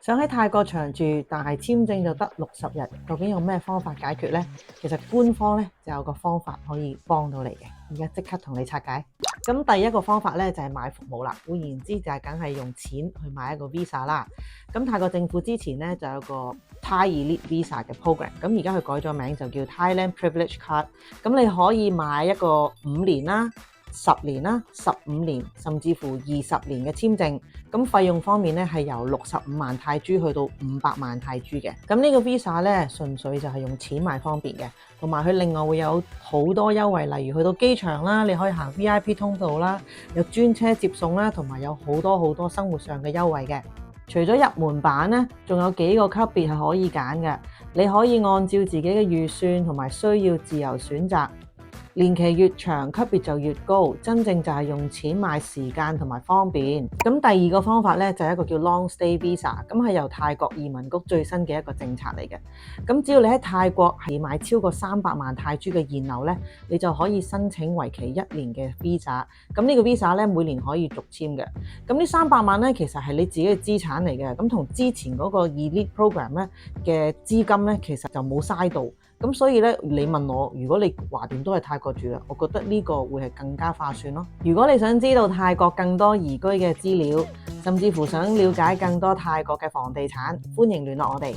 想喺泰國長住，但係簽證就得60日，究竟有咩方法解決呢？其實官方咧就有個方法可以幫到你嘅，而家即刻同你拆解。咁第一個方法咧就係買服務啦，換言之就係梗係用錢去買一個 visa 啦。咁泰國政府之前咧就有個 Thai Elite Visa 嘅 program，咁而家佢改咗名就叫 Thailand Privilege Card。咁你可以買一個5年啦、10年啦、15年，甚至乎20年嘅簽證。咁費用方面咧係由65萬泰銖去到500萬泰銖嘅。咁呢個 visa 咧純粹就係用錢買方便嘅，同埋佢另外會有好多優惠，例如去到機場啦，你可以行 VIP 通道啦，有專車接送啦，同埋有好多生活上嘅優惠嘅。除咗入門版咧，仲有幾個級別係可以揀嘅，你可以按照自己嘅預算同埋需要自由選擇。年期越長，級別就越高，真正就係用錢買時間同埋方便。咁第二個方法咧就係一個叫 Long Stay Visa，咁係由泰國移民局最新嘅一個政策嚟嘅。咁只要你喺泰國係買超過300萬泰銖嘅現樓咧，你就可以申請為期1年嘅 visa。咁呢個 visa 咧每年可以續簽嘅。咁呢300萬咧其實係你自己嘅資產嚟嘅，咁同之前嗰個 Elite Program 咧嘅資金咧其實就冇嘥到。咁所以咧，你問我，如果你話掂都係泰國住啦，我覺得呢個會係更加划算咯。如果你想知道泰國更多移居嘅資料，甚至乎想了解更多泰國嘅房地產，歡迎聯絡我哋。